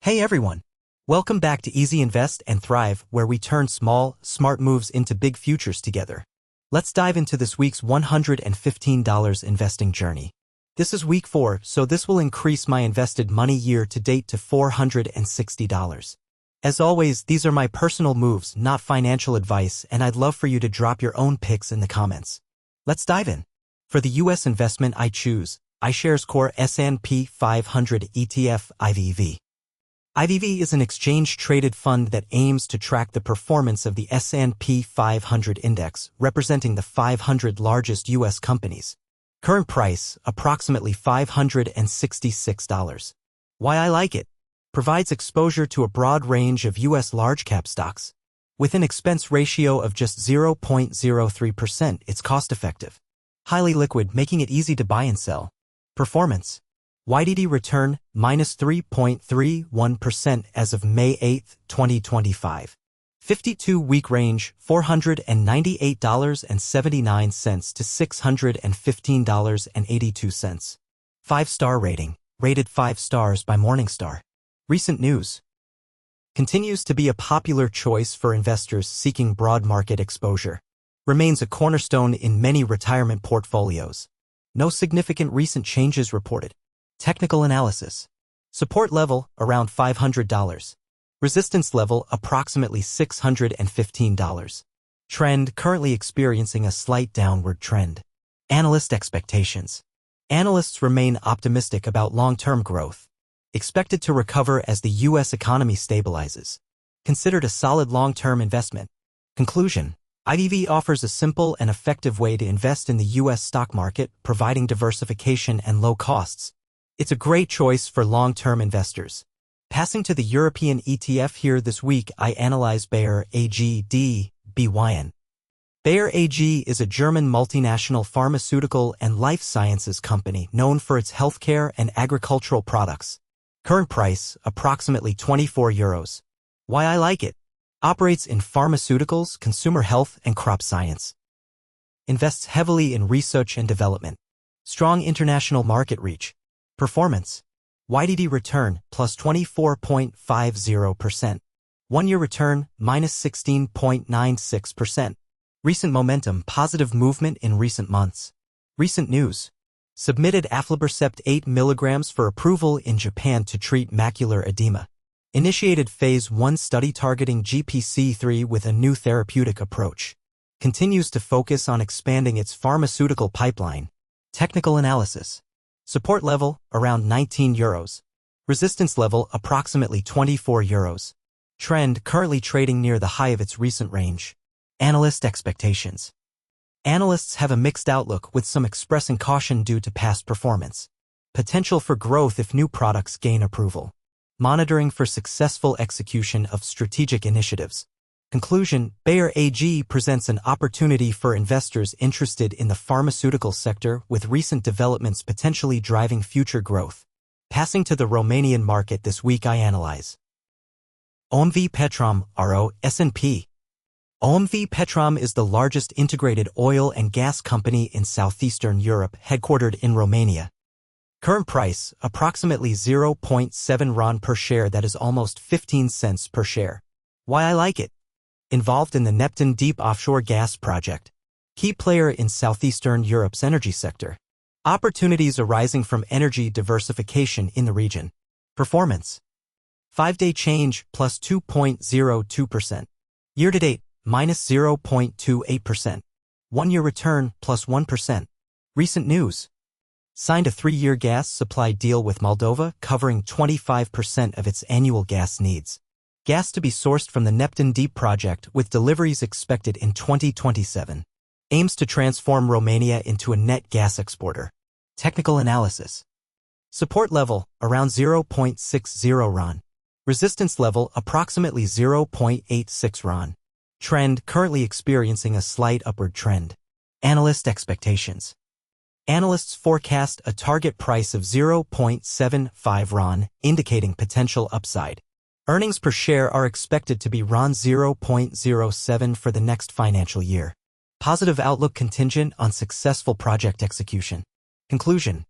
Hey everyone! Welcome back to Easy Invest and Thrive, where we turn small, smart moves into big futures together. Let's dive into this week's $115 investing journey. This is week 4, so this will increase my invested money year to date to $460. As always, these are my personal moves, not financial advice, and I'd love for you to drop your own picks in the comments. Let's dive in. For the U.S. investment I choose, iShares Core S&P 500 ETF IVV. IVV is an exchange-traded fund that aims to track the performance of the S&P 500 index, representing the 500 largest U.S. companies. Current price, approximately $566. Why I like it? Provides exposure to a broad range of U.S. large-cap stocks. With an expense ratio of just 0.03%, it's cost-effective. Highly liquid, making it easy to buy and sell. Performance. YTD return, minus 3.31% as of May 8, 2025. 52-week range, $498.79 to $615.82. 5-star rating, rated 5 stars by Morningstar. Recent news. Continues to be a popular choice for investors seeking broad market exposure. Remains a cornerstone in many retirement portfolios. No significant recent changes reported. Technical analysis. Support level, around $500. Resistance level, approximately $615. Trend, currently experiencing a slight downward trend. Analyst expectations. Analysts remain optimistic about long-term growth. Expected to recover as the U.S. economy stabilizes. Considered a solid long-term investment. Conclusion. IVV offers a simple and effective way to invest in the U.S. stock market, providing diversification and low costs. It's a great choice for long-term investors. Passing to the European ETF here this week, I analyze Bayer AG DBYN. Bayer AG is a German multinational pharmaceutical and life sciences company known for its healthcare and agricultural products. Current price, approximately €24. Why I like it? Operates in pharmaceuticals, consumer health, and crop science. Invests heavily in research and development. Strong international market reach. Performance. YTD return, plus 24.50%. 1-year return, minus 16.96%. Recent momentum, positive movement in recent months. Recent news. Submitted aflibercept 8 mg for approval in Japan to treat macular edema. Initiated Phase 1 study targeting GPC3 with a new therapeutic approach. Continues to focus on expanding its pharmaceutical pipeline. Technical analysis. Support level, around €19. Resistance level, approximately €24. Trend, currently trading near the high of its recent range. Analyst expectations. Analysts have a mixed outlook, with some expressing caution due to past performance. Potential for growth if new products gain approval. Monitoring for successful execution of strategic initiatives. Conclusion. Bayer AG presents an opportunity for investors interested in the pharmaceutical sector, with recent developments potentially driving future growth. Passing to the Romanian market this week, I analyze OMV Petrom, RO, S&P. OMV Petrom is the largest integrated oil and gas company in southeastern Europe, headquartered in Romania. Current price, approximately 0.7 RON per share, that is almost 15 cents per share. Why I like it? Involved in the Neptun Deep offshore gas project. Key player in southeastern Europe's energy sector. Opportunities arising from energy diversification in the region. Performance. 5-day change, plus 2.02%. Year-to-date, minus 0.28%. 1-year return, plus 1%. Recent news. Signed a 3-year gas supply deal with Moldova, covering 25% of its annual gas needs. Gas to be sourced from the Neptun Deep project, with deliveries expected in 2027. Aims to transform Romania into a net gas exporter. Technical analysis. Support level, around 0.60 RON. Resistance level, approximately 0.86 RON. Trend, currently experiencing a slight upward trend. Analyst expectations. Analysts forecast a target price of 0.75 RON, indicating potential upside. Earnings per share are expected to be RON 0.07 for the next financial year. Positive outlook contingent on successful project execution. Conclusion.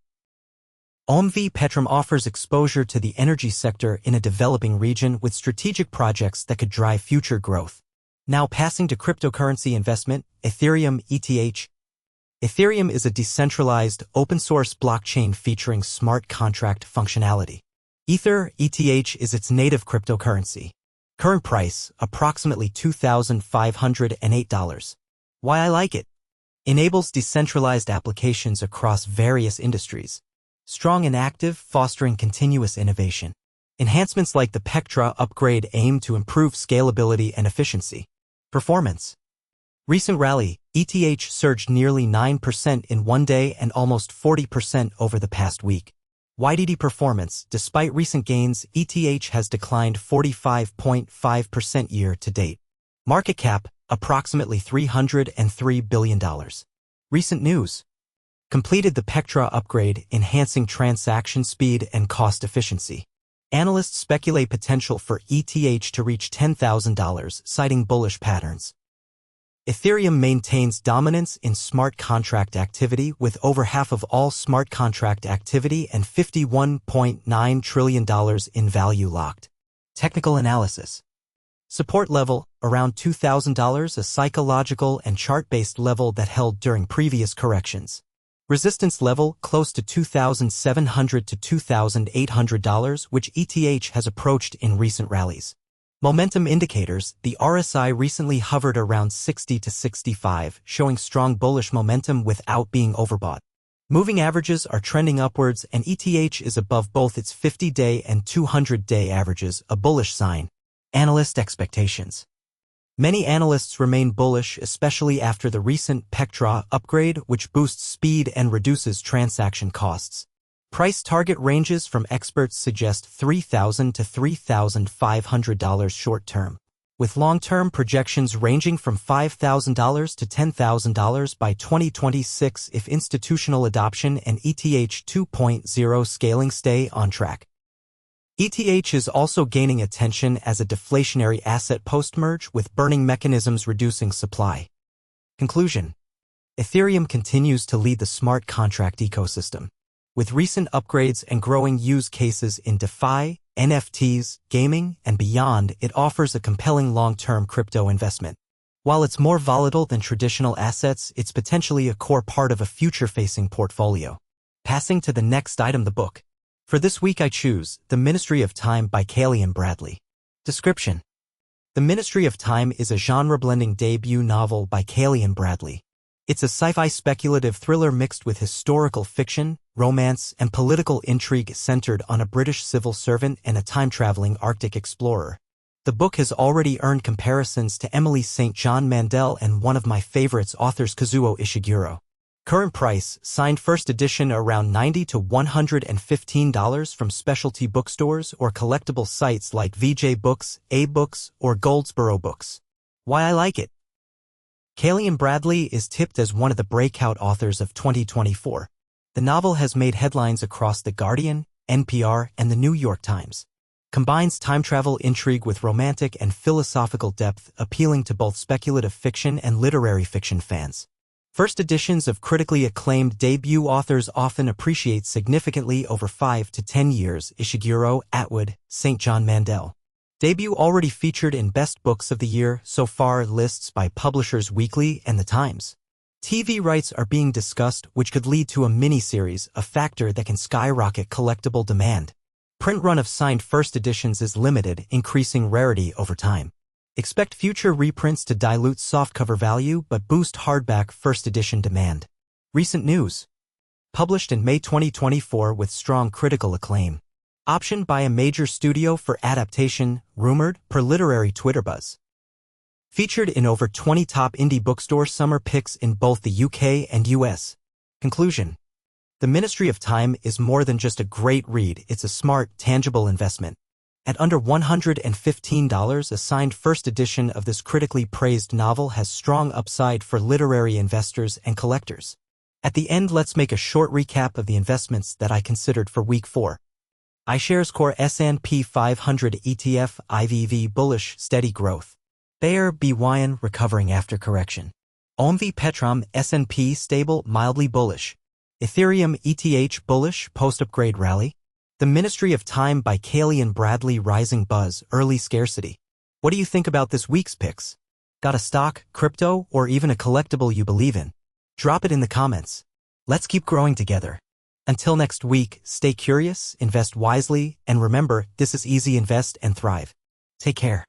EP8 offers exposure to the energy sector in a developing region with strategic projects that could drive future growth. Now passing to cryptocurrency investment, Ethereum ETH. Ethereum is a decentralized, open-source blockchain featuring smart contract functionality. Ether, ETH, is its native cryptocurrency. Current price, approximately $2,508. Why I like it? Enables decentralized applications across various industries. Strong and active, fostering continuous innovation. Enhancements like the EP8 upgrade aim to improve scalability and efficiency. Performance. Recent rally, ETH surged nearly 9% in one day and almost 40% over the past week. YTD performance. Despite recent gains, ETH has declined 45.5% year to date. Market cap, approximately $303 billion. Recent news. Completed the EP8 upgrade, enhancing transaction speed and cost efficiency. Analysts speculate potential for ETH to reach $10,000, citing bullish patterns. Ethereum maintains dominance in smart contract activity with over half of all smart contract activity and $51.9 trillion in value locked. Technical analysis. Support level, around $2,000, a psychological and chart-based level that held during previous corrections. Resistance level, close to $2,700 to $2,800, which ETH has approached in recent rallies. Momentum indicators, the RSI recently hovered around 60 to 65, showing strong bullish momentum without being overbought. Moving averages are trending upwards and ETH is above both its 50-day and 200-day averages, a bullish sign. Analyst expectations. Many analysts remain bullish, especially after the recent EP8 upgrade, which boosts speed and reduces transaction costs. Price target ranges from experts suggest $3,000 to $3,500 short-term, with long-term projections ranging from $5,000 to $10,000 by 2026 if institutional adoption and ETH 2.0 scaling stay on track. ETH is also gaining attention as a deflationary asset post-merge, with burning mechanisms reducing supply. Conclusion. Ethereum continues to lead the smart contract ecosystem. With recent upgrades and growing use cases in DeFi, NFTs, gaming, and beyond, it offers a compelling long-term crypto investment. While it's more volatile than traditional assets, it's potentially a core part of a future-facing portfolio. Passing to the next item, the book. For this week I choose The Ministry of Time by Callian Bradley. Description. The Ministry of Time is a genre-blending debut novel by Callian Bradley. It's a sci-fi speculative thriller mixed with historical fiction, romance, and political intrigue centered on a British civil servant and a time-traveling Arctic explorer. The book has already earned comparisons to Emily St. John Mandel and one of my favorites authors Kazuo Ishiguro. Current price, signed first edition around $90 to $115 from specialty bookstores or collectible sites like VJ Books, A Books, or Goldsboro Books. Why I like it? Callian Bradley is tipped as one of the breakout authors of 2024. The novel has made headlines across The Guardian, NPR, and The New York Times. Combines time travel intrigue with romantic and philosophical depth, appealing to both speculative fiction and literary fiction fans. First editions of critically acclaimed debut authors often appreciate significantly over 5 to 10 years. Ishiguro, Atwood, St. John Mandel. Debut already featured in Best Books of the Year so far lists by Publishers Weekly and The Times. TV rights are being discussed, which could lead to a mini-series, a factor that can skyrocket collectible demand. Print run of signed first editions is limited, increasing rarity over time. Expect future reprints to dilute softcover value but boost hardback first edition demand. Recent news. Published in May 2024 with strong critical acclaim. Optioned by a major studio for adaptation, rumored, per literary Twitter buzz. Featured in over 20 top indie bookstore summer picks in both the UK and US. Conclusion. The Ministry of Time is more than just a great read, it's a smart, tangible investment. At under $115, a signed first edition of this critically praised novel has strong upside for literary investors and collectors. At the end, let's make a short recap of the investments that I considered for Week 4. iShares Core S&P 500 ETF IVV bullish, steady growth. Bayer BYN recovering after correction. OMV Petrom S&P stable, mildly bullish. Ethereum ETH bullish post-upgrade rally. The Ministry of Time by Kaylee and Bradley rising buzz, early scarcity. What do you think about this week's picks? Got a stock, crypto, or even a collectible you believe in? Drop it in the comments. Let's keep growing together. Until next week, stay curious, invest wisely, and remember, this is easy. Invest and thrive. Take care.